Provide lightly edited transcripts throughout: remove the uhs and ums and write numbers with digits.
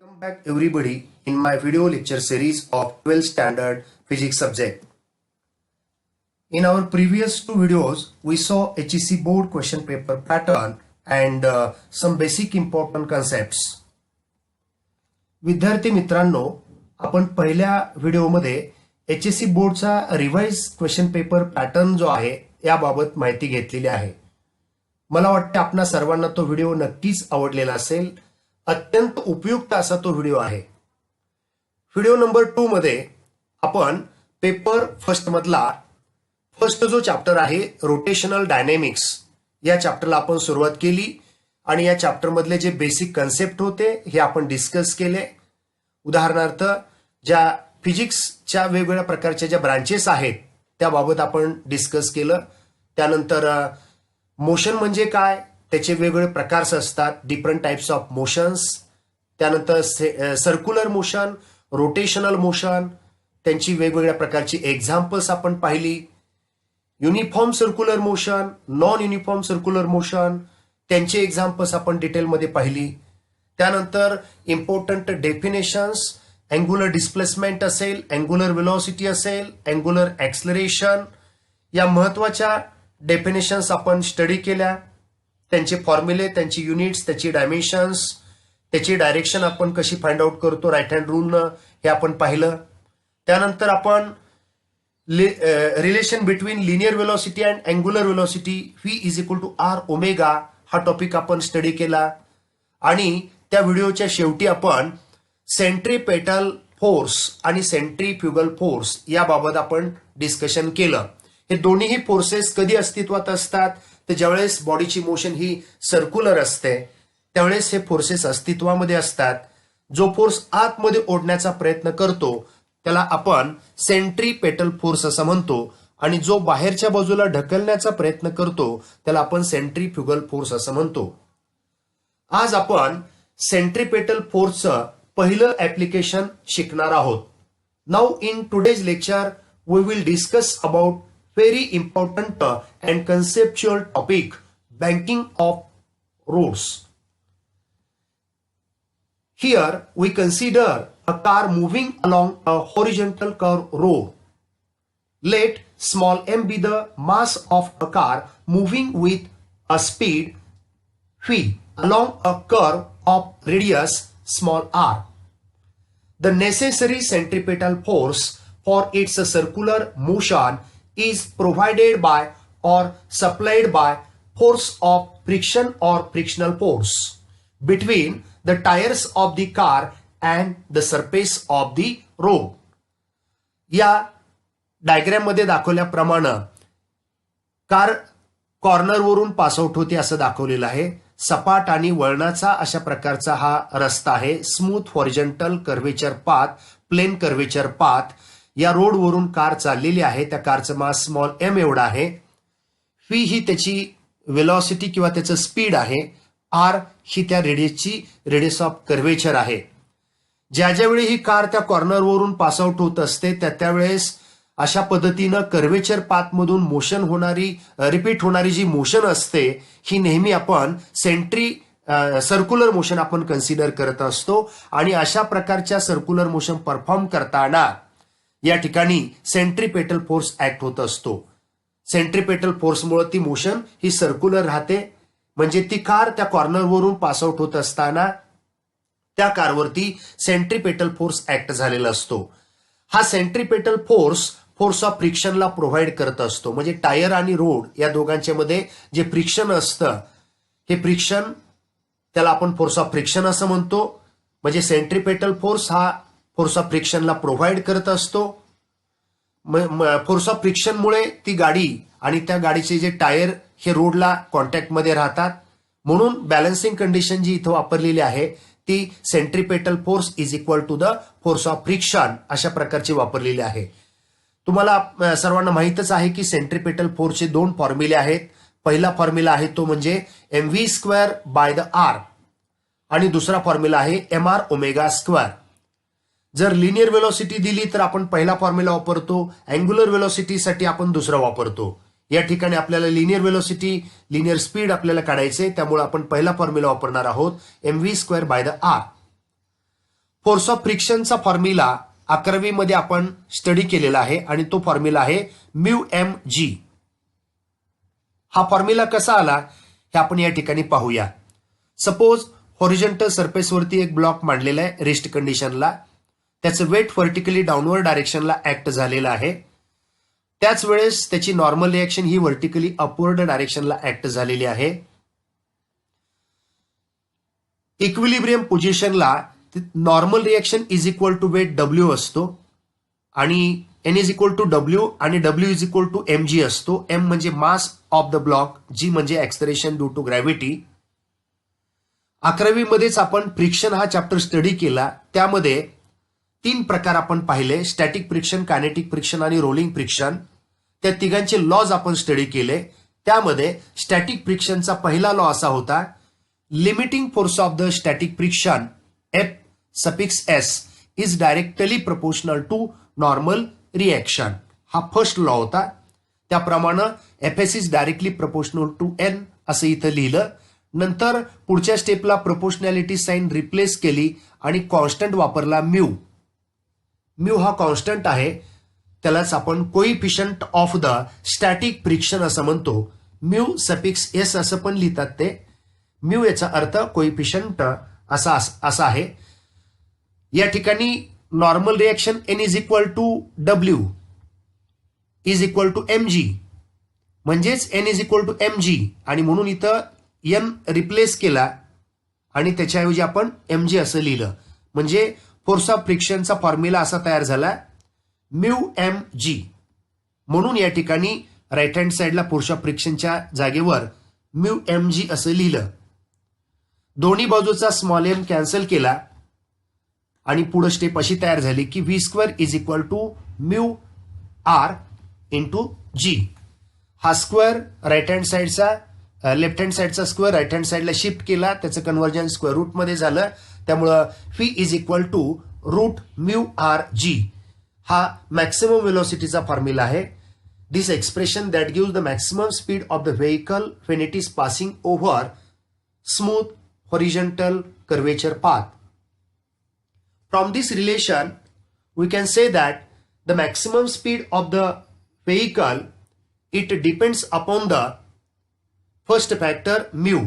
Welcome back everybody in my video lecture series of 12th standard physics subject. In our previous two videos, we saw HEC board question paper pattern and some basic important concepts. विद्यार्थी मित्रांनो, आपण पहिल्या व्हिडिओमध्ये HEC बोर्डचा revise question paper pattern जो आहे याबाबत माहिती घेतलेली आहे. मला वाटतं आपणा सर्वांना तो व्हिडिओ नक्कीच आवडलेला असेल. अत्यंत उपयुक्त असा तो व्हिडिओ आहे. व्हिडिओ नंबर 2 मध्ये आपण पेपर फर्स्ट मधला फर्स्ट जो चॅप्टर आहे रोटेशनल डायनॅमिक्स या चॅप्टरला आपण सुरुवात केली आणि या चॅप्टर मधले जे बेसिक कन्सेप्ट होते हे आपण डिस्कस केले. उदाहरणार्थ ज्या फिजिक्सच्या वेगवेगळ्या प्रकारच्या ज्या ब्रांचेस आहेत त्याबाबत आपण डिस्कस केलं. त्यानंतर मोशन म्हणजे काय, त्याचे वेगवेगळे प्रकार असतात, डिफरंट टाइप्स ऑफ मोशन्स. त्यानंतर सर्क्युलर मोशन, रोटेशनल मोशन, त्यांची वेगवेगळ्या प्रकारची एक्झाम्पल्स आपण पाहिली. Uniform circular motion, non uniform circular motion, त्यांची एक्झाम्पल्स आपण डिटेलमध्ये पाहिली. त्यानंतर इम्पॉर्टंट डेफिनेशन्स, अँग्युलर डिस्प्लेसमेंट असेल, अँग्युलर व्हेलॉसिटी असेल, अँग्युलर ऍक्सलरेशन, या महत्वाच्या डेफिनेशन्स आपण स्टडी केल्या. त्यांचे फॉर्म्युले, त्यांची युनिट्स, त्याची डायमेन्शन्स, त्याची डायरेक्शन आपण कशी फाइंड आउट करतो राईट हँड रूलनं हे आपण पाहिलं. त्यानंतर आपण relation between linear velocity and angular velocity V is equal to R omega हा टॉपिक आपण स्टडी केला. आणि त्या व्हिडिओच्या शेवटी आपण सेंट्रीपेटल फोर्स आणि सेंट्रीफ्युगल फोर्स याबाबत आपण डिस्कशन केलं. हे दोन्हीही फोर्सेस कधी अस्तित्वात असतात तर ज्यावेळेस बॉडीची मोशन ही सर्क्युलर असते त्यावेळेस हे फोर्सेस अस्तित्वामध्ये असतात. जो फोर्स आतमध्ये ओढण्याचा प्रयत्न करतो त्याला आपण सेंट्रीपेटल फोर्स असं म्हणतो आणि जो बाहेरच्या बाजूला ढकलण्याचा प्रयत्न करतो त्याला आपण सेंट्रीफ्युगल फोर्स असं म्हणतो. आज आपण सेंट्रीपेटल फोर्सचं पहिलं ऍप्लिकेशन शिकणार आहोत. Now in today's lecture we will discuss about very important and conceptual topic, banking of roads. Here we consider a car moving along a horizontal curved road. Let small m be the mass of a car moving with a speed v along a curve of radius small r. The necessary centripetal force for its circular motion is provided by or supplied by force of friction or frictional force between the tires of the car and the surface of the road. या diagram मध्ये दाखवल्याप्रमाणे car corner वरून pass out होते असं दाखवलेलं आहे. सपाट आणि वळणाचा अशा प्रकारचा हा रस्ता आहे. Smooth horizontal curvature path, plane curvature path. या रोड वरून कार चाललेली आहे. त्या कारचं मास स्मॉल m एवढा आहे. v ही त्याची वेलॉसिटी किंवा त्याचं स्पीड आहे. r ही त्या रेडियस ऑफ कर्वेचर आहे. ज्या ज्यावेळी ही कार त्या कॉर्नर वरून पास आउट होत असते त्यावेळेस अशा पद्धतीनं कर्वेचर पाथ मधून मोशन होणारी रिपीट होणारी जी मोशन असते ही नेहमी आपण सर्क्युलर मोशन आपण कन्सिडर करत असतो. आणि अशा प्रकारच्या सर्क्युलर मोशन परफॉर्म करताना या ठिकाणी सेंट्रीपेटल फोर्स ऍक्ट होत असतो. सेंट्रीपेटल फोर्समुळे ती मोशन ही सर्क्युलर राहते. म्हणजे ती कार त्या कॉर्नरवरून पास आउट होत असताना त्या कारवरती सेंट्रीपेटल फोर्स ऍक्ट झालेला असतो. हा सेंट्रीपेटल फोर्स ऑफ फ्रिक्शनला प्रोव्हाइड करत असतो. म्हणजे टायर आणि रोड या दोघांच्या मध्ये जे फ्रिक्शन असतं हे फ्रिक्शन त्याला आपण फोर्स ऑफ फ्रिक्शन असं म्हणतो. म्हणजे सेंट्रीपेटल फोर्स हा फोर्स ऑफ फ्रिक्शनला प्रोव्हाइड करत असतो. फोर्स ऑफ फ्रिक्शनमुळे ती गाडी आणि त्या गाडीचे जे टायर हे रोडला कॉन्टॅक्टमध्ये राहतात. म्हणून बॅलन्सिंग कंडिशन जी इथं वापरलेली आहे ती centripetal force is equal to the force of friction अशा प्रकारची वापरलेली आहे. तुम्हाला सर्वांना माहितच आहे की सेंट्रीपेटल फोर्सचे दोन फॉर्म्युले आहेत. पहिला फॉर्म्युला आहे तो म्हणजे mv² बाय द r आणि दुसरा फॉर्म्युला आहे mr ओमेगा स्क्वेअर. जर लिनियर व्हेलॉसिटी दिली तर आपण पहिला फॉर्म्युला वापरतो. अँग्युलर व्हेलॉसिटीसाठी आपण दुसरा वापरतो. या ठिकाणी आपल्याला लिनियर व्हेलॉसिटी, लिनियर स्पीड आपल्याला काढायचे त्यामुळे आपण पहिला फॉर्म्युला वापरणार आहोत mv² by the r. Force of फ्रिक्शनचा फॉर्म्युला 11वी मध्ये आपण स्टडी केलेला आहे आणि तो फॉर्म्युला आहे म्यू एम जी. हा फॉर्म्युला कसा आला हे आपण या ठिकाणी पाहूया. सपोज हॉरिझॉन्टल सरफेसवरती एक ब्लॉक मांडलेला आहे रेस्ट कंडिशनला, त्याचं वेट व्हर्टिकली डाऊनवर्ड डायरेक्शनला ऍक्ट झालेलं आहे. त्याच वेळेस त्याची नॉर्मल रिएक्शन ही व्हर्टिकली अपवर्ड डायरेक्शनला ऍक्ट झालेली आहे. इक्विलिब्रियम पोझिशनला normal reaction is equal to weight W असतो आणि N is equal to W आणि W is equal to M G असतो. एम म्हणजे mass of the block, G म्हणजे एक्सलेरेशन ड्यू टू ग्रॅव्हिटी. 11वी मध्येच आपण फ्रिक्शन हा चॅप्टर स्टडी केला. त्यामध्ये 3 प्रकार आपण पाहिले, स्टॅटिक फ्रिक्शन, कायनेटिक फ्रिक्शन आणि रोलिंग फ्रिक्शन. त्या तिघांचे लॉज आपण स्टडी केले. त्यामध्ये स्टॅटिक फ्रिक्शनचा पहिला लॉ असा होता, limiting force of the static friction F suffix S is directly proportional to normal reaction. हा फर्स्ट लॉ होता. त्याप्रमाणे F S is directly proportional to N असं इथं लिहिलं. नंतर पुढच्या स्टेपला प्रपोर्शनॅलिटी साइन रिप्लेस केली आणि कॉन्स्टंट वापरला म्यू. म्यू हा कॉन्स्टंट आहे, त्यालाच आपण coefficient of the static friction असं म्हणतो. म्यू सफिक्स एस असं पण लिहितात ते. म्यू याचा अर्थ कोइफिशियंट असा आहे. या ठिकाणी normal reaction N is equal to W is equal to M G, म्हणजेच N is equal to M G, आणि म्हणून इथं एन रिप्लेस केला आणि त्याच्याऐवजी आपण एम जी असं लिहिलं. म्हणजे फोर्स ऑफ फ्रिक्शनचा फॉर्म्युला असा तयार झाला, म्यू एम जी. म्हणून या ठिकाणी राईट हँड साइडला फोर्स ऑफ फ्रिक्शनच्या जागेवर म्यू एम जी असं लिहिलं. दोन्ही बाजूचा स्मॉल एम कॅन्सल केला आणि पुढे स्टेप अशी तयार झाली की V square is equal to mu R into G. हा स्क्वेअर राईट हँड साइडचा लेफ्ट हँड साइडचा स्क्वेअर राईट हँड साइडला शिफ्ट केला, त्याचं कन्व्हर्जन स्क्वेअर रूट मध्ये झालं. त्यामुळं V is equal to root mu R G. हा मॅक्सिमम वेलोसिटीचा फॉर्म्युला आहे. This expression that gives the maximum speed of the vehicle when it is passing over smooth horizontal curvature path. From this relation, we can say that the maximum speed of the vehicle, it depends upon the first factor mu,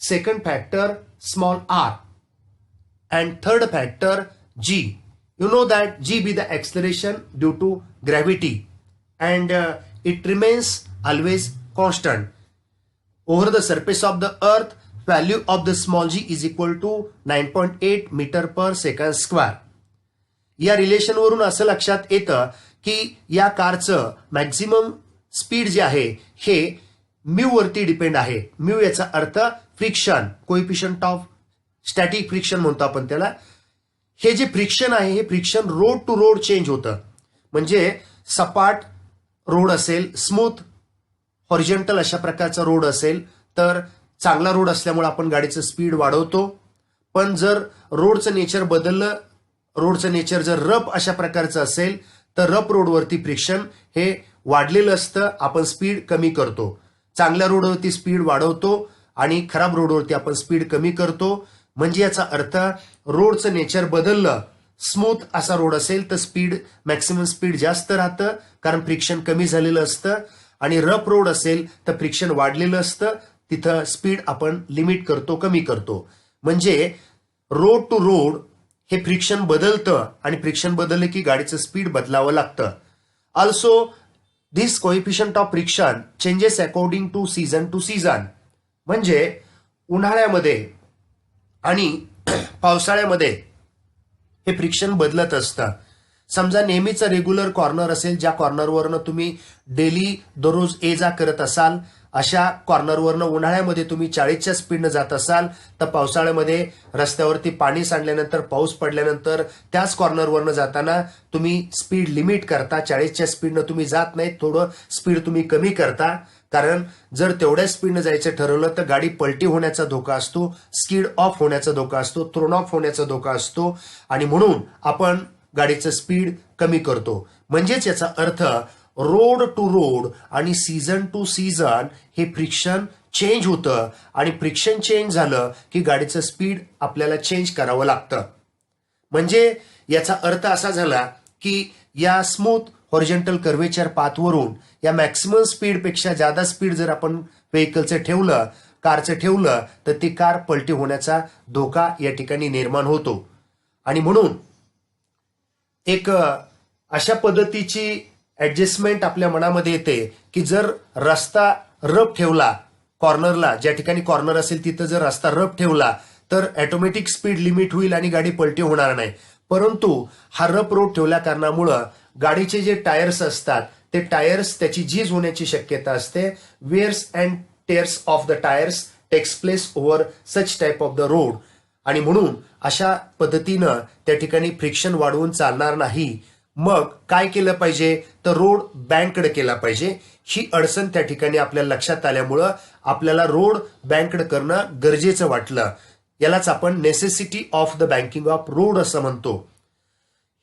second factor small r, and third factor g. You know that g be the acceleration due to gravity, and it remains always constant. Over the surface of the earth, value of the small g is equal to 9.8 metre per second square. या relation वरून असं लक्षात येतं की या कारचं maximum speed जे आहे हे म्यू वरती डिपेंड आहे. म्यू याचा अर्थ friction, coefficient of static friction म्हणतो आपण त्याला. हे जे फ्रिक्शन आहे हे friction road to road change होतं. म्हणजे सपाट रोड असेल, स्मूथ हॉरिझॉन्टल अशा प्रकारचा रोड असेल तर चांगला रोड असल्यामुळे आपण गाडीचं स्पीड वाढवतो. पण जर रोडचं नेचर बदललं, रोडचं नेचर जर रफ अशा प्रकारचं असेल तर रफ रोडवरती फ्रिक्शन हे वाढलेलं असतं, आपण स्पीड कमी करतो. चांगल्या रोडवरती स्पीड वाढवतो आणि खराब रोडवरती आपण स्पीड कमी करतो. म्हणजे याचा अर्थ रोडचं नेचर बदललं, स्मूथ असा रोड असेल तर स्पीड मॅक्सिमम स्पीड जास्त राहतं कारण फ्रिक्शन कमी झालेलं असतं, आणि रफ रोड असेल तर फ्रिक्शन वाढलेलं असतं, तिथं स्पीड आपण लिमिट करतो, कमी करतो. म्हणजे रोड टू रोड हे फ्रिक्शन बदलतं आणि फ्रिक्शन बदललं की गाडीचं स्पीड बदलावं लागतं. Also this coefficient of friction changes according to season to season. म्हणजे उन्हाळ्यामध्ये आणि पावसाळ्यामध्ये हे फ्रिक्शन बदलत असतं. समजा नेहमीचं रेग्युलर कॉर्नर असेल, ज्या कॉर्नरवरनं तुम्ही डेली दररोज ये जा करत असाल, अशा कॉर्नरवरनं उन्हाळ्यामध्ये तुम्ही 40च्या स्पीडनं जात असाल तर पावसाळ्यामध्ये रस्त्यावरती पाणी सांडल्यानंतर, पाऊस पडल्यानंतर त्याच कॉर्नरवरनं जाताना तुम्ही स्पीड लिमिट करता. 40च्या स्पीडनं तुम्ही जात नाही, थोडं स्पीड तुम्ही कमी करता. कारण जर तेवढ्या स्पीडनं जायचं ठरवलं तर गाडी पलटी होण्याचा धोका असतो, स्किड ऑफ होण्याचा धोका असतो, थ्रोन ऑफ होण्याचा धोका असतो, आणि म्हणून आपण गाडीचं स्पीड कमी करतो. म्हणजेच याचा अर्थ रोड टू रोड आणि सीझन टू सीझन हे फ्रिक्शन चेंज होतं, आणि फ्रिक्शन चेंज झालं की गाडीचं स्पीड आपल्याला चेंज करावं लागतं. म्हणजे याचा अर्थ असा झाला की या स्मूथ हॉरिझॉन्टल कर्वेचर पाथवरून या मॅक्सिमम स्पीडपेक्षा जादा स्पीड जर आपण व्हेकलचं ठेवलं, कारचं ठेवलं, तर ती कार पलटी होण्याचा धोका या ठिकाणी निर्माण होतो. आणि म्हणून एक अशा पद्धतीची ऍडजस्टमेंट आपल्या मनामध्ये येते की जर रस्ता रफ ठेवला, कॉर्नरला ज्या ठिकाणी कॉर्नर असेल तिथं जर रस्ता रफ ठेवला तर ऑटोमॅटिक स्पीड लिमिट होईल आणि गाडी पलटी होणार नाही. परंतु हा रफ रोड ठेवल्या कारणामुळं गाडीचे जे टायर्स असतात ते टायर्स त्याची झीज होण्याची शक्यता असते. Wears and tears of the tyres takes place over such type of the road. आणि म्हणून अशा पद्धतीनं त्या ठिकाणी फ्रिक्शन वाढवून चालणार नाही. मग काय केलं पाहिजे तर रोड बँकड केला पाहिजे. ही अडचण त्या ठिकाणी आपल्या लक्षात आल्यामुळं आपल्याला रोड बँकड करणं गरजेचं वाटलं. यालाच आपण necessity of the banking of road असं म्हणतो.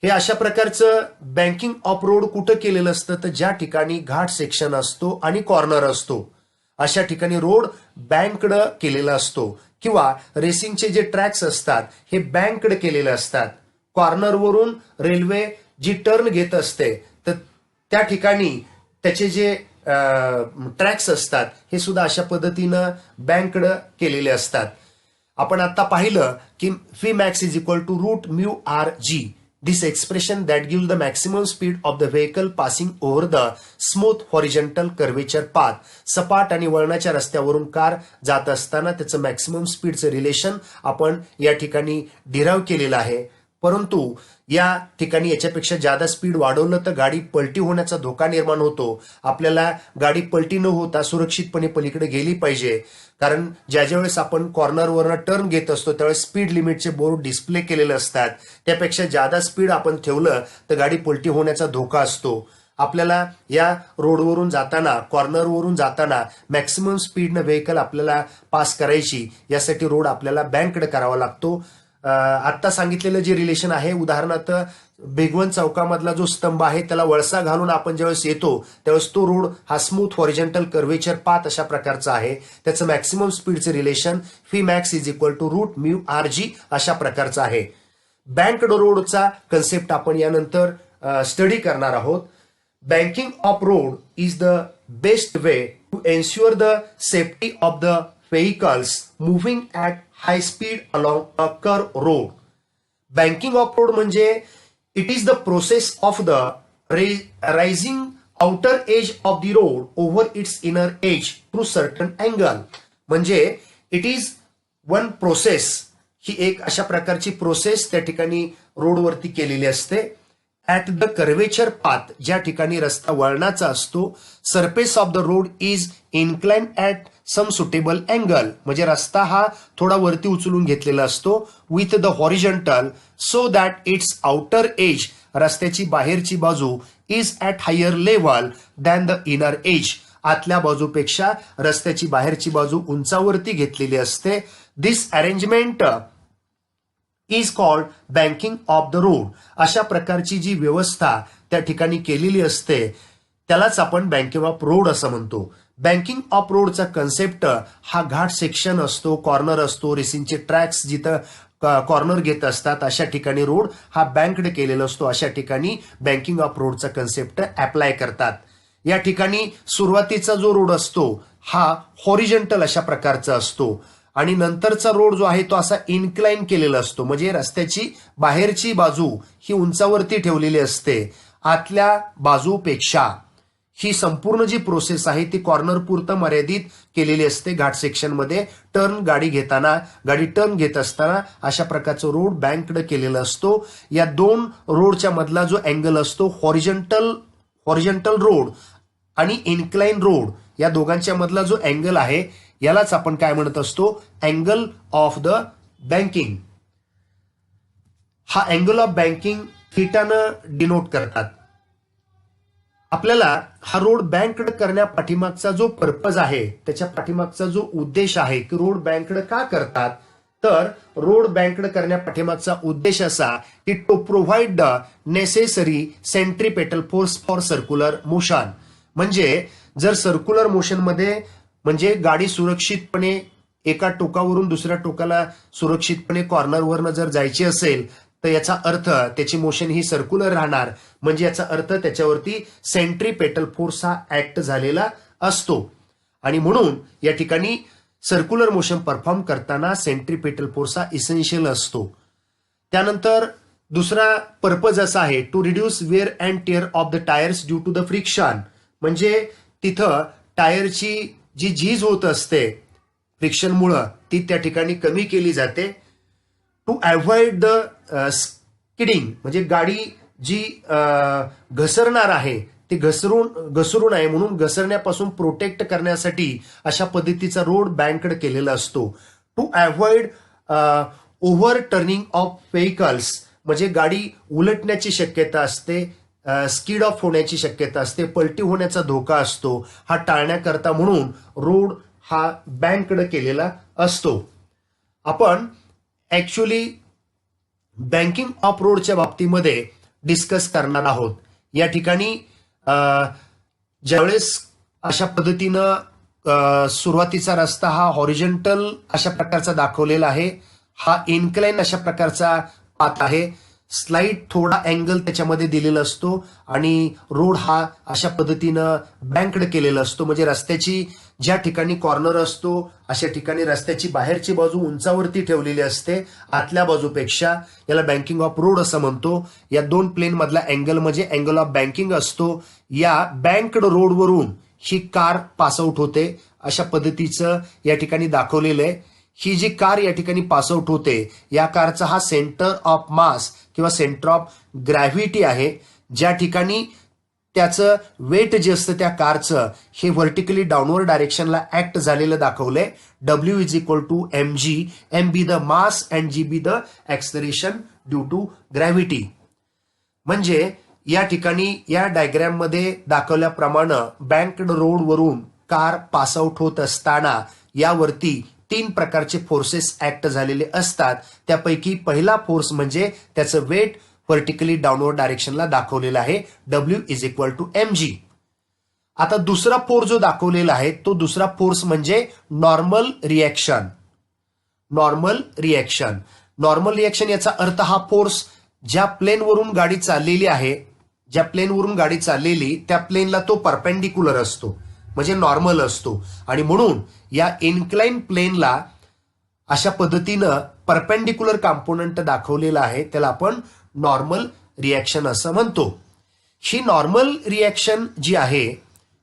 हे अशा प्रकारचं बँकिंग ऑफ रोड कुठं केलेलं असतं तर ज्या ठिकाणी घाट सेक्शन असतो आणि कॉर्नर असतो अशा ठिकाणी रोड बँकड केलेला असतो. किंवा रेसिंगचे जे ट्रॅक्स असतात हे बँकड केलेले असतात. कॉर्नरवरून रेल्वे जी टर्न घेत असते तर त्या ठिकाणी त्याचे जे ट्रॅक्स असतात हे सुद्धा अशा पद्धतीनं बँकड केलेले असतात. आपण आता पाहिलं की Vmax is equal to root mu R G. This expression that gives the maximum speed of the vehicle passing over the smooth horizontal curvature path. सपाट आणि वळणाच्या रस्त्यावरून कार जात असताना त्याचं मॅक्सिमम स्पीडचं रिलेशन आपण या ठिकाणी डिराईव्ह केलेलं आहे. परंतु या ठिकाणी याच्यापेक्षा जादा स्पीड वाढवलं तर गाडी पलटी होण्याचा धोका निर्माण होतो. आपल्याला गाडी पलटी न होता सुरक्षितपणे पलीकडे गेली पाहिजे. कारण ज्या वेळेस आपण कॉर्नरवरनं टर्न घेत असतो त्यावेळेस स्पीड लिमिटचे बोर्ड डिस्प्ले केलेले असतात. त्यापेक्षा जादा स्पीड आपण ठेवलं तर गाडी पलटी होण्याचा धोका असतो. आपल्याला या रोडवरून जाताना, कॉर्नरवरून जाताना मॅक्सिमम स्पीडनं व्हेकल आपल्याला पास करायची, यासाठी रोड आपल्याला बँकड करावा लागतो. आत्ता सांगितलेलं जे रिलेशन आहे, उदाहरणार्थ भिगवण चौकामधला जो स्तंभ आहे त्याला वळसा घालून आपण ज्यावेळेस येतो त्यावेळेस तो रोड हा स्मूथ हॉरिझॉन्टल कर्वेचर पाथ अशा प्रकारचा आहे. त्याचं मॅक्सिमम स्पीडचं relation Vmax is equal to root mu R G अशा प्रकारचं आहे. बँकड रोडचा कन्सेप्ट आपण यानंतर स्टडी करणार आहोत. Banking of road is the best way to ensure the safety of the vehicles moving at high speed along a curved road. Banking of road म्हणजे it is the process of the rising outer edge of the road over its inner edge through certain angle. म्हणजे it is one process. ही एक अशा प्रकारची process त्या ठिकाणी रोडवरती केलेली असते. ऍट द कर्वेचर पाथ, ज्या ठिकाणी रस्ता वळणाचा असतो, surface of the road is incline at some suitable angle, म्हणजे रस्ता हा थोडा वरती उचलून घेतलेला असतो. With the horizontal so that its outer edge, रस्त्याची बाहेरची बाजू is at higher level than the inner edge, आतल्या बाजूपेक्षा रस्त्याची बाहेरची बाजू उंचावरती घेतलेली असते. This arrangement is called banking of the road. अशा प्रकारची जी व्यवस्था त्या ठिकाणी केलेली असते त्यालाच आपण बँकिंग ऑफ रोड असं म्हणतो. बँकिंग ऑफ रोडचा कन्सेप्ट हा घाट सेक्शन असतो, कॉर्नर असतो, रेसिंगचे ट्रॅक्स जिथं कॉर्नर घेत असतात अशा ठिकाणी रोड हा बँकड केलेला असतो. अशा ठिकाणी बँकिंग ऑफ रोडचा कन्सेप्ट अप्लाय करतात. या ठिकाणी सुरुवातीचा जो रोड असतो हा हॉरिझॉन्टल अशा प्रकारचा असतो आणि नंतरचा रोड जो आहे तो असा इन्क्लाइन केलेला असतो, म्हणजे रस्त्याची बाहेरची बाजू ही उंचावरती ठेवलेली असते आतल्या बाजूपेक्षा. ही संपूर्ण जी प्रोसेस आहे ती कॉर्नर पुरतं मर्यादित केलेली असते. घाट सेक्शनमध्ये गाडी टर्न घेत असताना अशा प्रकारचं रोड बँकड केलेला असतो. या दोन रोडच्या मधला जो अँगल असतो, हॉरिझॉन्टल रोड आणि इन्क्लाइन रोड, या दोघांच्या मधला जो अँगल आहे यालाच आपण काय म्हणत असतो, अँगल ऑफ द बँकिंग. हा अँगल ऑफ बँकिंग थीटानं डिनोट करतात. आपल्याला हा रोड बँकड करण्या पाठीमागचा जो पर्पज आहे, त्याच्या पाठीमागचा जो उद्देश आहे की रोड बँकड का करतात, तर रोड बँकड करण्या पाठीमागचा उद्देश असा की to provide the necessary centripetal force for circular motion. म्हणजे जर सर्क्युलर मोशनमध्ये म्हणजे गाडी सुरक्षितपणे एका टोकावरून दुसऱ्या टोकाला सुरक्षितपणे कॉर्नरवरनं जर जायची असेल तर याचा अर्थ त्याची मोशन ही सर्क्युलर राहणार, म्हणजे याचा अर्थ त्याच्यावरती सेंट्रीपेटल फोर्स हा ऍक्ट झालेला असतो. आणि म्हणून या ठिकाणी सर्क्युलर मोशन परफॉर्म करताना सेंट्रीपेटल फोर्स हा इसेन्शियल असतो. त्यानंतर दुसरा पर्पज असा आहे to reduce wear and tear of the tyres due to the friction, म्हणजे तिथं टायरची जी झीज होत असते फ्रिक्शनमुळं ती त्या ठिकाणी कमी केली जाते. टू अवॉइड द स्किडिंग, म्हणजे गाडी जी घसरणार आहे ते घसरू नये म्हणून घसरण्यापासून प्रोटेक्ट करण्यासाठी अशा पद्धतीचा रोड बँकड केलेला असतो. To avoid overturning of vehicles, म्हणजे गाडी उलटण्याची शक्यता असते, स्किड ऑफ होण्याची शक्यता असते, पलटी होण्याचा धोका असतो. हा टाळण्याकरता म्हणून रोड हा बँकड केलेला असतो. आपण ऍक्च्युली बँकिंग ऑफ रोडच्या बाबतीमध्ये डिस्कस करणार आहोत. या ठिकाणी ज्यावेळेस अशा पद्धतीनं सुरुवातीचा रस्ता हा हॉरिझॉन्टल अशा प्रकारचा दाखवलेला आहे, हा इन्क्लाइन अशा प्रकारचा पाथ आहे, स्लाइड थोडा अँगल त्याच्यामध्ये दिलेला असतो आणि रोड हा अशा पद्धतीनं बँकड केलेला असतो, म्हणजे रस्त्याची ज्या ठिकाणी कॉर्नर असतो अशा ठिकाणी रस्त्याची बाहेरची बाजू उंचावरती ठेवलेली असते आतल्या बाजूपेक्षा. याला बँकिंग ऑफ रोड असं म्हणतो. या दोन प्लेन मधला अँगल म्हणजे अँगल ऑफ बँकिंग असतो. या बँकड रोडवरून ही कार पासआउट होते अशा पद्धतीचं या ठिकाणी दाखवलेलं आहे. ही जी कार या ठिकाणी पासआउट होते या कारचा हा सेंटर ऑफ मास किंवा सेंटर ऑफ ग्रॅव्हिटी आहे, ज्या ठिकाणी त्याचं वेट जे असतं त्या कारचं हे व्हर्टिकली डाऊनवर्ड डायरेक्शनला ऍक्ट झालेलं दाखवलंय. W is equal to mg, m be the mass and g be the acceleration due to gravity. म्हणजे या ठिकाणी या डायग्राम मध्ये दाखवल्याप्रमाणे बँकड रोडवरून कार पासआउट होत असताना यावरती 3 प्रकारचे फोर्सेस ऍक्ट झालेले असतात. त्यापैकी पहिला फोर्स म्हणजे त्याचं वेट व्हर्टिकली डाऊनवर्ड डायरेक्शनला दाखवलेला आहे, W is equal to mg. आता दुसरा फोर्स जो दाखवलेला आहे तो दुसरा फोर्स म्हणजे normal reaction. Normal reaction, normal reaction याचा अर्थ हा फोर्स ज्या प्लेनवरून गाडी चाललेली आहे, ज्या प्लेनवरून गाडी चाललेली त्या प्लेनला तो परपेंडिक्युलर असतो, म्हणजे नॉर्मल असतो. आणि म्हणून या इन्क्लाइन प्लेनला अशा पद्धतीनं परपेंडिक्युलर कॉम्पोनंट दाखवलेला आहे, त्याला आपण नॉर्मल रिएक्शन असं म्हणतो. ही नॉर्मल रिएक्शन जी आहे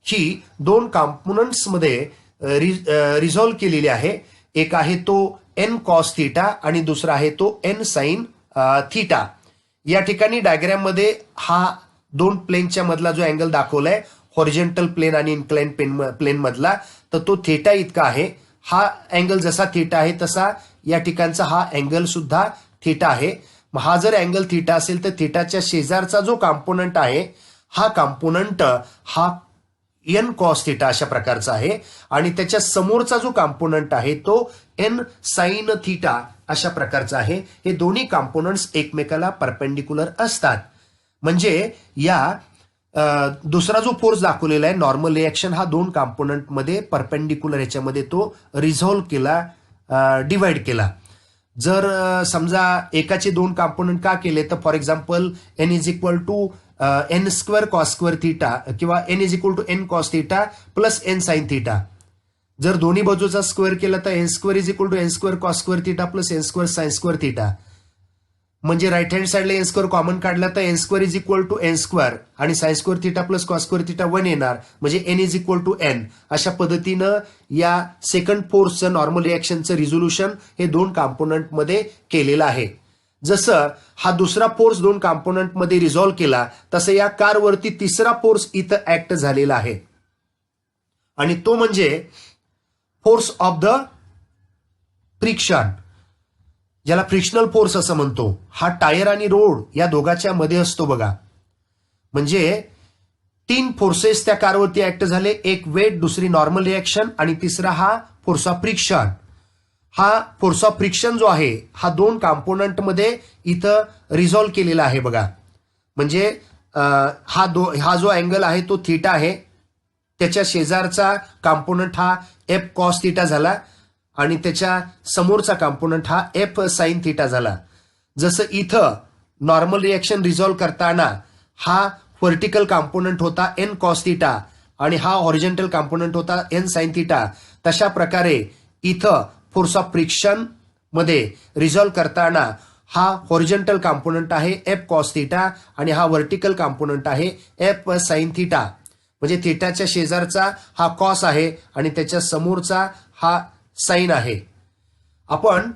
ही 2 कॉम्पोनंट्स मध्ये रिझॉल्व्ह केलेली आहे. एक आहे तो n cos थिटा आणि दुसरा आहे तो n sin थिटा. या ठिकाणी डायग्राम मध्ये हा 2 प्लेनच्या मधला जो अँगल दाखवलाय हॉरिझॉन्टल प्लेन आणि इन्क्लाइन प्लेन मधला, तर तो थिटा इतका आहे. हा अँगल जसा थिटा आहे तसा या ठिकाणचा हा अँगल सुद्धा थिटा आहे. हा जर अँगल थिटा असेल तर थिटाच्या शेजारचा जो कॉम्पोनंट आहे हा कॉम्पोनंट हा n cos थिटा अशा प्रकारचा आहे आणि त्याच्या समोरचा जो कॉम्पोनंट आहे तो n sin थिटा अशा प्रकारचा आहे. हे दोन्ही कॉम्पोनंट्स एकमेकाला परपेंडिक्युलर असतात. म्हणजे या दुसरा जो फोर्स दाखवलेला आहे नॉर्मल रिएक्शन हा 2 कॉम्पोनंट मध्ये परपेंडिक्युलर ह्याच्यामध्ये तो रिझॉल्व्ह केला, डिवाइड केला. जर समजा एकाचे 2 कॉम्पोनंट का केले तर for example n is equal to n square cos square theta किंवा n is equal to n cos theta plus n sine theta. जर दोन्ही बाजूचा स्क्वेअर केला तर n square is equal to n square cos square theta plus n square sine square theta. म्हणजे right hand साइडला n square common काढला तर n square is equal to n square आणि sine square theta plus cos square theta 1 येणार, म्हणजे n is equal to n. अशा पद्धतीनं या सेकंड फोर्सचं नॉर्मल रिएक्शनचं रिझोल्युशन हे 2 कॉम्पोनंट मध्ये केलेलं आहे. जसं हा दुसरा फोर्स 2 कॉम्पोनंट मध्ये रिझॉल्व्ह केला तसं या कारवरती तिसरा फोर्स इथं ऍक्ट झालेला आहे आणि तो म्हणजे फोर्स ऑफ द फ्रिक्शन, ज्याला फ्रिक्शनल फोर्स असं म्हणतो. हा टायर आणि रोड या दोघांच्या मध्ये असतो बघा. म्हणजे 3 फोर्सेस त्या कारवरती ऍक्ट झाले, एक वेट, दुसरी नॉर्मल रिएक्शन आणि तिसरा हा फोर्स ऑफ फ्रिक्शन. हा फोर्स ऑफ फ्रिक्शन जो आहे हा 2 कॉम्पोनंट मध्ये इथं रिझॉल्व्ह केलेला आहे बघा. म्हणजे हा जो अँगल आहे तो थिटा आहे, त्याच्या शेजारचा कॉम्पोनंट हा f cos थिटा झाला आणि त्याच्या समोरचा कॉम्पोनंट हा f sin थिटा झाला. जसं इथं नॉर्मल रिएक्शन रिझॉल्व्ह करताना हा व्हर्टिकल कॉम्पोनंट होता एन कॉस थिटा आणि हा हॉरिझॉन्टल कॉम्पोनंट होता एन साइन थिटा. तशा प्रकारे इथं फोर्स ऑफ फ्रिक्शन मध्ये रिझॉल्व्ह करताना हा हॉरिझॉन्टल कॉम्पोनंट आहे एफ कॉस थिटा आणि हा व्हर्टिकल कॉम्पोनंट आहे एफ साइन थिटा. म्हणजे थिटाच्या शेजारचा हा कॉस आहे आणि त्याच्या समोरचा हा साइन आहे. आपण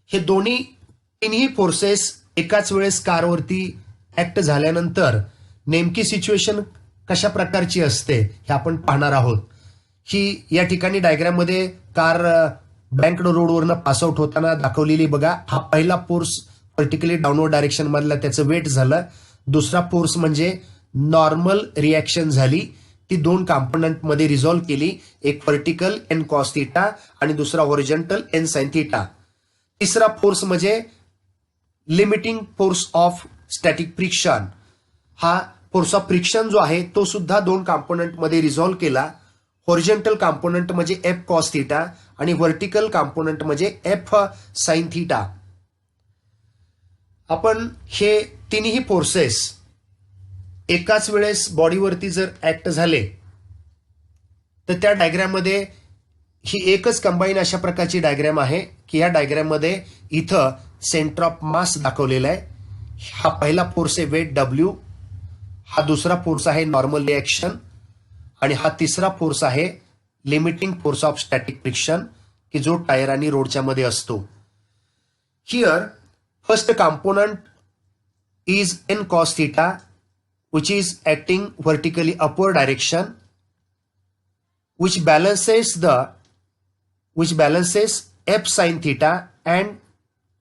हे तिन्ही फोर्सेस एकाच वेळेस कारवरती ऍक्ट झाल्यानंतर नेमकी सिच्युएशन कशा प्रकारची असते हे आपण पाहणार आहोत. ही या ठिकाणी डायग्राम मध्ये कार बँक्ड रोडवरनं पासआउट होताना दाखवलेली बघा. हा पहिला फोर्स व्हर्टिकली डाऊनवर्ड डायरेक्शन मधला त्याचं वेट झालं. दुसरा फोर्स म्हणजे नॉर्मल रिॲक्शन झाली, ती दोन कॉम्पोनंट मध्ये रिझॉल्व्ह केली. एक व्हर्टिकल एन कॉस थिटा आणि दुसरा हॉरिझॉन्टल एन साइन थिटा. तिसरा फोर्स म्हणजे limiting force of static friction. हा फोर्स ऑफ फ्रिक्शन जो आहे तो सुद्धा दोन कॉम्पोनंट मध्ये रिझॉल्व्ह केला. हॉरिझॉन्टल कॉम्पोनंट म्हणजे एफ कॉस थिटा आणि व्हर्टिकल कॉम्पोनंट म्हणजे एफ साइन थिटा. आपण हे तिन्ही फोर्सेस एकाच वेळेस बॉडीवरती जर ऍक्ट झाले तर त्या डायग्राम मध्ये ही एकच कंबाईन अशा प्रकारची डायग्राम आहे की या डायग्राम मध्ये इथं सेंटर ऑफ मास दाखवलेला आहे. हा पहिला फोर्स आहे वेट डब्ल्यू, हा दुसरा फोर्स आहे नॉर्मल रिएक्शन आणि हा तिसरा फोर्स आहे limiting force of static friction की जो टायर आणि रोडच्या मध्ये असतो. Here first component is an cos theta which is acting vertically upward direction which balances f sin theta and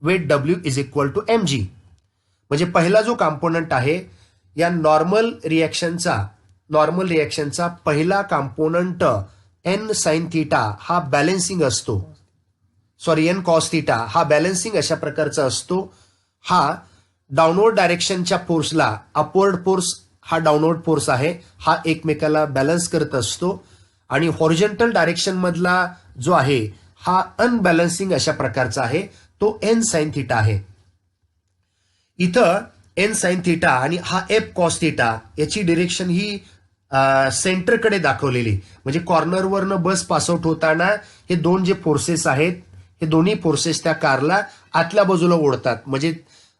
weight w is equal to mg. म्हणजे पहिला जो component आहे या नॉर्मल रिएक्शनचा पहिला कॉम्पोनंट एन साइन थिटा हा balancing असतो. N cos theta हा balancing अशा प्रकारचा असतो. हा डाऊनवर्ड डायरेक्शनच्या फोर्सला अपवर्ड फोर्स हा डाऊनवर्ड फोर्स आहे, हा एकमेकाला बॅलन्स करत असतो. आणि हॉरिझॉन्टल डायरेक्शन मधला जो आहे हा अनबॅलन्सिंग अशा प्रकारचा आहे, तो एन साइन थिटा आहे. इथं एन साइन थिटा आणि हा एफ कॉस थिटा याची डिरेक्शन ही सेंटरकडे दाखवलेली. म्हणजे कॉर्नरवरनं बस पासआउट होताना हे दोन जे फोर्सेस आहेत हे दोन्ही फोर्सेस त्या कारला आतल्या बाजूला ओढतात. म्हणजे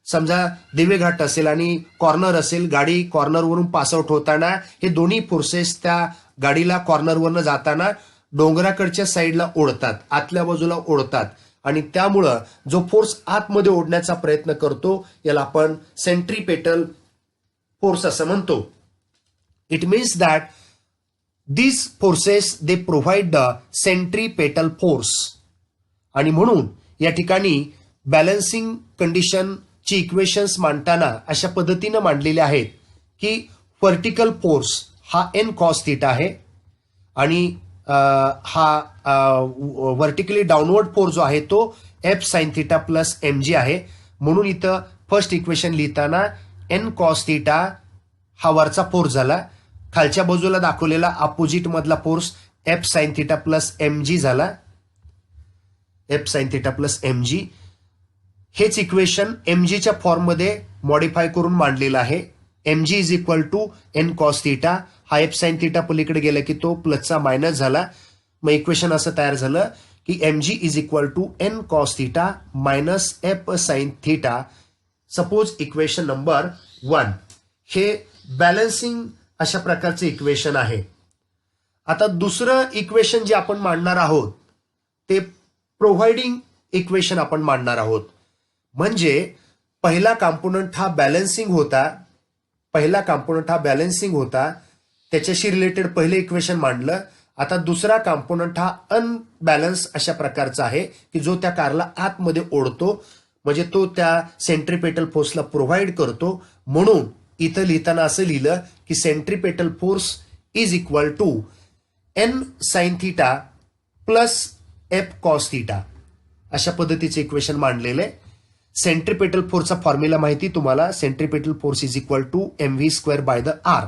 समजा दिवेघाट असेल आणि कॉर्नर असेल, गाडी कॉर्नरवरून पासआउट होताना हे दोन्ही फोर्सेस त्या गाडीला कॉर्नरवरनं जाताना डोंगराकडच्या साईडला ओढतात, आतल्या बाजूला ओढतात आणि त्यामुळं जो फोर्स आतमध्ये ओढण्याचा प्रयत्न करतो याला आपण सेंट्रीपेटल फोर्स असं म्हणतो. It means that these forces they provide the centripetal force. आणि म्हणून या ठिकाणी बॅलन्सिंग कंडिशनची इक्वेशन्स मांडताना अशा पद्धतीनं मांडलेले आहेत की व्हर्टिकल फोर्स हा एन कॉस थिटा आहे आणि हा व्हर्टिकली डाऊनवर्ड फोर्स जो आहे तो F sine theta plus M G आहे. म्हणून इथं फर्स्ट इक्वेशन लिहिताना एन कॉस थिटा हा वरचा फोर्स झाला, खालच्या बाजूला दाखवलेला अपोजिट मधला force F sine theta plus M G झाला, F sine theta plus M G. हेच इक्वेशन एम जीच्या फॉर्ममध्ये मॉडिफाय करून मांडलेलं आहे. M G is equal to n cos theta, हा एफ साइन थिटा पलीकडे गेला की तो प्लसचा मायनस झाला. मग इक्वेशन असं तयार झालं की m G is equal to n cos theta minus f sine theta. Suppose equation number 1 हे बॅलन्सिंग अशा प्रकारचे इक्वेशन आहे. आता दुसरं इक्वेशन जे आपण मांडणार आहोत ते प्रोव्हाइडिंग इक्वेशन आपण मांडणार आहोत. म्हणजे पहिला कॉम्पोनंट हा बॅलन्सिंग होता, त्याच्याशी रिलेटेड पहिले इक्वेशन मांडलं. आता दुसरा कॉम्पोनंट हा अनबॅलन्स अशा प्रकारचा आहे की जो त्या कारला आतमध्ये ओढतो, म्हणजे तो त्या सेंट्रीपेटल फोर्सला प्रोव्हाइड करतो. म्हणून इथं लिहिताना असं लिहिलं की centripetal force is equal to n sine theta plus f cos theta. अशा पद्धतीचे इक्वेशन मांडलेले. सेंट्रीपेटल फोर्सचा फॉर्म्युला माहिती तुम्हाला, centripetal force is equal to m v square by the r.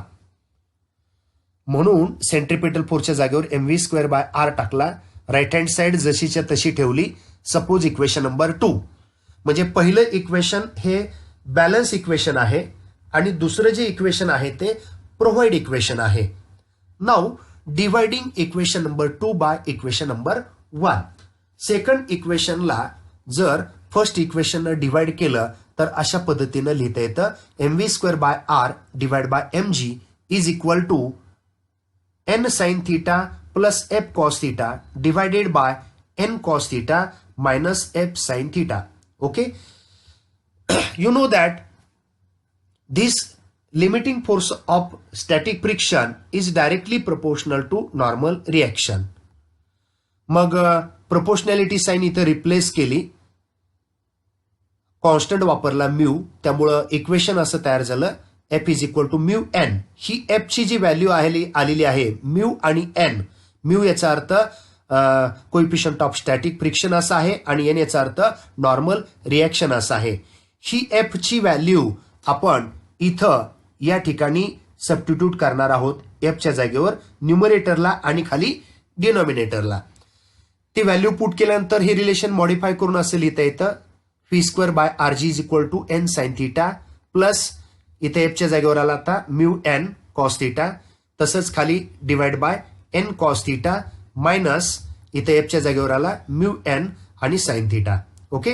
म्हणून सेंट्रीपेटल फोर्सच्या जागेवर m v square by r टाकला, राईट हँड साइड जशीच्या तशी ठेवली. सपोज इक्वेशन नंबर 2 म्हणजे पहिलं इक्वेशन हे बॅलन्स इक्वेशन आहे आणि दुसरं जे इक्वेशन आहे ते प्रोव्हाइड इक्वेशन आहे. Now dividing equation number 2 by equation number 1. Second इक्वेशनला जर फर्स्ट इक्वेशन डिवाइड केलं तर अशा पद्धतीनं लिहिता येतं mv² by r divide by mg is equal to n sin theta plus f cos theta divided by n cos theta minus f sin theta. Okay, you know that this limiting force of static friction is directly proportional to normal reaction. मग proportionality sign इथं replace केली, constant वापरला mu, त्यामुळं equation असं तयार झालं f is equal to mu n. ही f ची जी व्हॅल्यू आलेली आहे म्यू आणि एन, म्यू याचा अर्थ कोइफिशियंट ऑफ स्टॅटिक फ्रिक्शन असा आहे आणि एन याचा अर्थ नॉर्मल रिॲक्शन असा आहे. ही एफ ची व्हॅल्यू आपण इथं या ठिकाणी सबस्टिट्यूट करणार आहोत एफच्या जागेवर न्यूमरेटरला आणि खाली डिनॉमिनेटरला. ती व्हॅल्यू पुट केल्यानंतर हे रिलेशन मॉडिफाय करून असं लिहिता येतं v² by rg is equal to n sin theta plus इथे एफच्या जागेवर आला आता म्यू एन कॉस थीटा, तसंच खाली divide by n cos theta minus इथे एफच्या जागेवर आला म्यू एन आणि sine theta. Okay,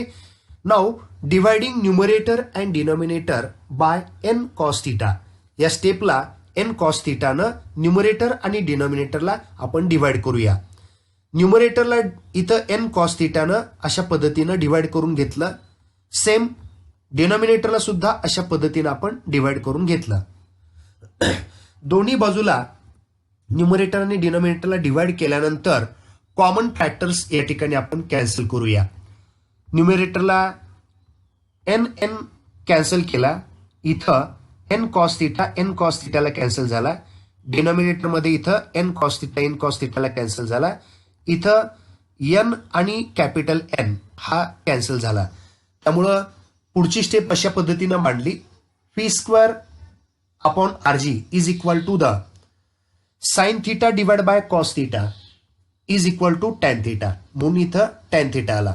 now dividing numerator and denominator by n cos theta. या स्टेपला n cos थीटानं न्यूमरेटर आणि डिनॉमिनेटरला आपण डिवाइड करूया. न्यूमरेटरला इथं n cos थीटानं अशा पद्धतीनं डिवाइड करून घेतलं, सेम डिनॉमिनेटरला सुद्धा अशा पद्धतीनं आपण डिवाइड करून घेतलं. दोन्ही बाजूला न्यूमरेटर आणि डिनॉमिनेटरला डिवाइड केल्यानंतर कॉमन फॅक्टर्स या ठिकाणी आपण कॅन्सल करूया. न्यूमरेटरला एन कॅन्सल केला, इथं n cos थीटाला कॅन्सल झाला. डिनॉमिनेटरमध्ये इथं n cos थीटाला कॅन्सल झाला. इथं n आणि कॅपिटल N हा कॅन्सल झाला. त्यामुळं पुढची स्टेप अशा पद्धतीनं मांडली v² upon rg is equal to the sine theta divide by cos theta is equal to tan theta, म्हणून इथं टॅन थीटा आला.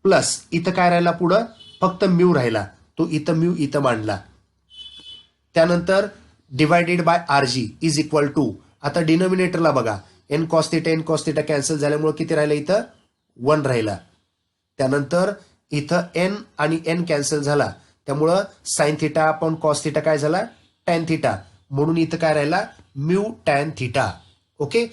प्लस इथं काय राहिला, पुढं फक्त म्यू राहिला, तो इथं म्यू इथं मांडला. त्यानंतर divided by rg is equal to, आता डिनॉमिनेटरला बघा n cos थीटा कॅन्सल झाल्यामुळे किती राहिलं, इथं 1 राहिला. त्यानंतर इथं n आणि n कॅन्सल झाला, त्यामुळं sine theta upon cos theta काय झाला, टॅन थीटा, म्हणून इथं काय राहिला म्यू टॅन थीटा. ओके,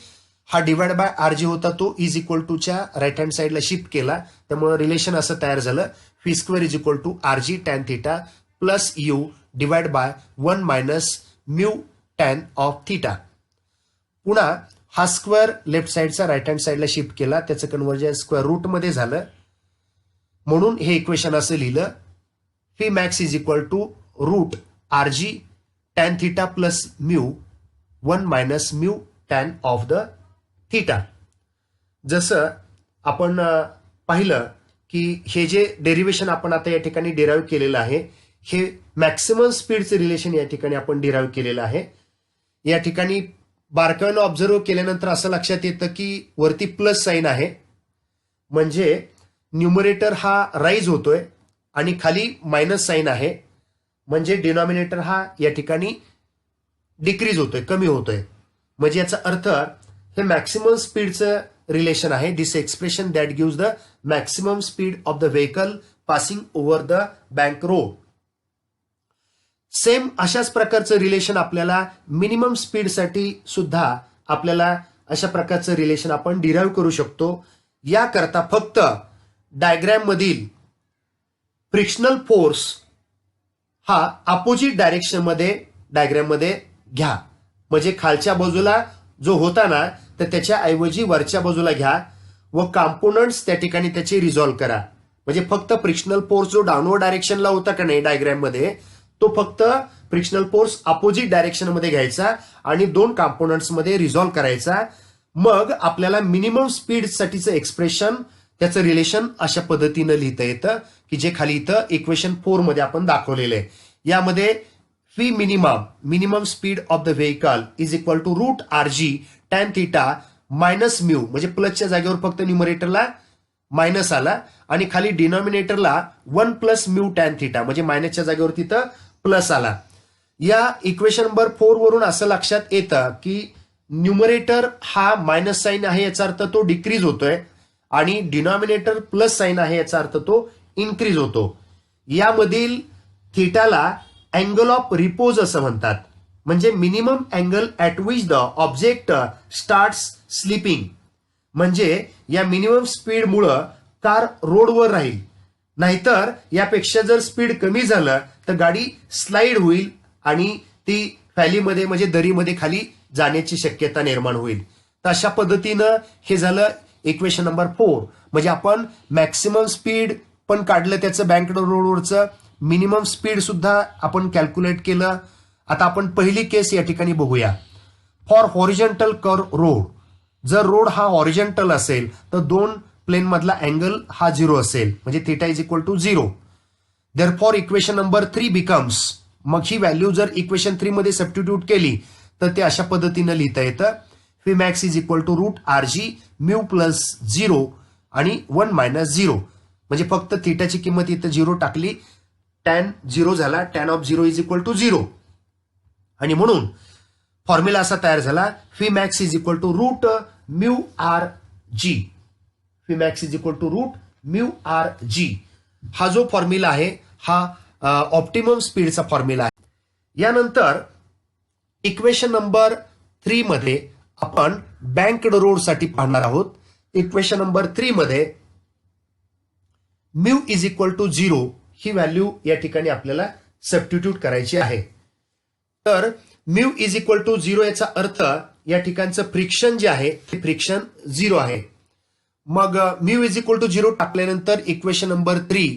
हा डिवाइड बाय rg होता तो इज इक्वल टूच्या राईट हँड साईडला शिफ्ट केला, त्यामुळे रिलेशन असं तयार झालं v² is equal to rg tan theta plus u divide by 1 minus mu tan of theta. पुन्हा हा स्क्वेअर लेफ्ट साईडचा राईट हँड साईडला शिफ्ट केला, त्याचं कन्व्हर्जन स्क्वेअर रूट मध्ये झालं, म्हणून हे इक्वेशन असं लिहिलं v max is equal to root rg tan theta plus mu 1 minus mu tan of the theta. जसं आपण पाहिलं की हे जे डेरिव्हेशन आपण आता या ठिकाणी डिराईव्ह केलेलं आहे, हे मॅक्सिमम स्पीडचे रिलेशन या ठिकाणी आपण डिराईव्ह केलेलं आहे. या ठिकाणी बारकाईनं ऑब्झर्व केल्यानंतर असं लक्षात येतं की वरती प्लस साइन आहे, म्हणजे न्यूमरेटर हा राईज होतोय आणि खाली मायनस साइन आहे, म्हणजे डिनॉमिनेटर हा या ठिकाणी डिक्रीज होतोय, कमी होतोय. म्हणजे याचा अर्थ हे मॅक्सिमम स्पीडचं रिलेशन आहे. This expression that gives the maximum speed of the vehicle passing over the bank road. Same अशाच प्रकारचं रिलेशन आपल्याला मिनिमम स्पीडसाठी सुद्धा आपल्याला अशा प्रकारचं रिलेशन आपण डिराईव्ह करू शकतो. याकरता फक्त डायग्रॅम मधील फ्रिक्शनल फोर्स हा अपोजिट डायरेक्शन मध्ये डायग्रॅम मध्ये घ्या, म्हणजे खालच्या बाजूला जो होता ना तर त्याच्या ऐवजी वरच्या बाजूला घ्या व कॉम्पोनंट्स त्या ठिकाणी त्याचे रिझॉल्व्ह करा. म्हणजे फक्त फ्रिक्शनल फोर्स जो डाऊनवर्ड डायरेक्शनला होता का नाही डायग्रॅम मध्ये, तो फक्त फ्रिक्शनल फोर्स अपोजिट डायरेक्शन मध्ये घ्यायचा आणि दोन कॉम्पोनंट्स मध्ये रिझॉल्व्ह करायचा. मग आपल्याला मिनिमम स्पीड साठीचं एक्सप्रेशन त्याचं रिलेशन अशा पद्धतीनं लिहिता येतं की जे खाली इथं इक्वेशन 4 मध्ये आपण दाखवलेलं आहे. यामध्ये v minimum speed of the vehicle is equal to root rg tan theta minus mu, म्हणजे प्लसच्या जागेवर फक्त न्यूमरेटरला मायनस आला आणि खाली डिनॉमिनेटरला 1 प्लस म्यू टॅन थिटा म्हणजे मायनसच्या जागेवर तिथं प्लस आला. या इक्वेशन नंबर 4 वरून असं लक्षात येतं की न्यूमरेटर हा मायनस साईन आहे याचा अर्थ तो डिक्रीज होतोय आणि डिनॉमिनेटर प्लस साईन आहे याचा अर्थ तो इन्क्रीज होतो. यामधील थिटाला अँगल ऑफ रिपोज असं म्हणतात, म्हणजे minimum angle at which the object start slipping. म्हणजे या मिनिमम स्पीडमुळं कार रोडवर राहील, नाहीतर यापेक्षा जर स्पीड कमी झालं तर गाडी स्लाइड होईल आणि ती व्हॅलीमध्ये म्हणजे दरीमध्ये खाली जाण्याची शक्यता निर्माण होईल. तर अशा पद्धतीनं हे झालं इक्वेशन नंबर 4. म्हणजे आपण मॅक्सिमम स्पीड पण काढलं त्याचं बँक रोडवरचं, मिनिमम स्पीड सुद्धा आपण कॅल्क्युलेट केलं. आता आपण पहिली केस या ठिकाणी बघूया. फॉर हॉरिझॉन्टल कर्व रोड, जर रोड हा हॉरिझॉन्टल असेल तर दोन प्लेन मधला अँगल हा 0 असेल, म्हणजे theta is equal to 0. Therefore equation number 3 becomes, मग ही व्हॅल्यू जर इक्वेशन 3 मध्ये सबस्टिट्यूट केली तर ते अशा पद्धतीनं लिहिता येतं. Phi max is equal to root R g mu plus 0 आणि 1 मायनस 0. म्हणजे फक्त थिटाची किंमत इथं 0 टाकली, टॅन 0 झाला, tan of 0 is equal to 0. आणि म्हणून फॉर्म्युला असा तयार झाला, phi max is equal to root mu R g. Phi max is equal to root mu R G. हा जो फॉर्म्युला आहे हा ऑप्टिमम स्पीडचा फॉर्म्युला आहे. यानंतर इक्वेशन नंबर 3 मध्ये आपण बँक्ड रोड साठी पाहणार आहोत. इक्वेशन नंबर 3 मध्ये म्यू इज इक्वल टू 0 ही व्हॅल्यू या ठिकाणी आपल्याला सबस्टिट्यूट करायची आहे. तर म्यू इज इक्वल टू 0 याचा अर्थ या ठिकाणचं फ्रिक्शन जे आहे ते फ्रिक्शन 0 आहे. मग म्यू इज इक्वल टू 0 टाकल्यानंतर equation number 3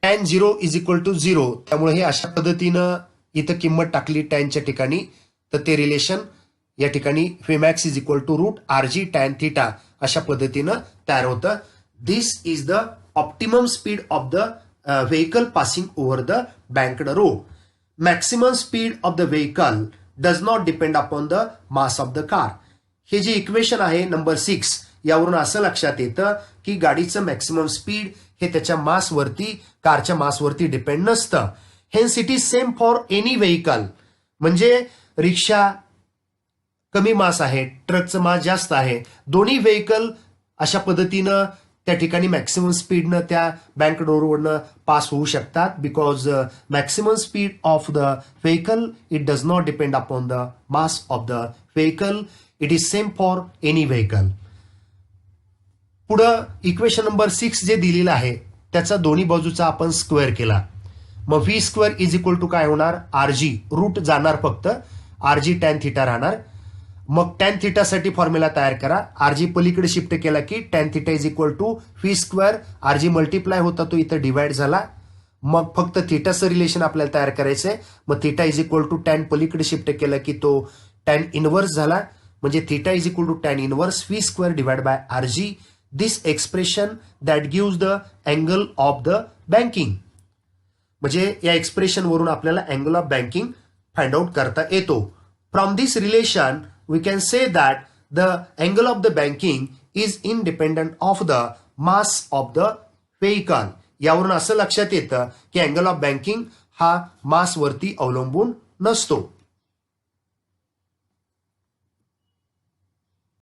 tan 0 is equal to 0, त्यामुळे हे अशा पद्धतीनं इथं किंमत टाकली टॅनच्या ठिकाणी तर ते रिलेशन या ठिकाणी V max is equal to root R G tan theta अशा पद्धतीनं तयार होतं. This is the optimum speed of the vehicle passing over the banked road. Maximum speed of the vehicle does not depend upon the mass of the car. हे जे equation आहे number 6 यावरून असं लक्षात येतं की गाडीचं मॅक्सिमम स्पीड हे त्याच्या मासवरती, कारच्या मासवरती डिपेंड नसतं. Hence it is same for any vehicle. म्हणजे रिक्षा कमी मास आहे, ट्रकचं मास जास्त आहे, दोन्ही व्हेकल अशा पद्धतीनं त्या ठिकाणी मॅक्सिमम स्पीडनं त्या बँक डोरवरनं पास होऊ शकतात. Because maximum speed of the vehicle it does not depend upon the mass of the vehicle. It is same for any vehicle. पुढं इक्वेशन नंबर 6 जे दिलेलं आहे त्याचा दोन्ही बाजूचा आपण स्क्वेअर केला. मग v square is equal to काय होणार, आर जी, रूट जाणार फक्त, आर जी टॅन थिटा राहणार. मग टॅन थिटासाठी फॉर्म्युला तयार करा. आर जी पलीकडे शिफ्ट केला की tan theta is equal to v square, r g multiply होता तो इथं डिवाइड झाला. मग फक्त थिटाचं रिलेशन आपल्याला तयार करायचंय. मग theta is equal to tan पलीकडे शिफ्ट केला की तो टॅन इनवर्स झाला. म्हणजे theta is equal to tan inverse v square divide by r G. This expression that gives the angle of the banking. म्हणजे या एक्सप्रेशन वरून आपल्याला angle of banking find out करता येतो. From this relation we can say that the angle of the banking is independent of the mass of the vehicle. यावरून असं लक्षात येतं की अँगल ऑफ बँकिंग हा मासवरती अवलंबून नसतो.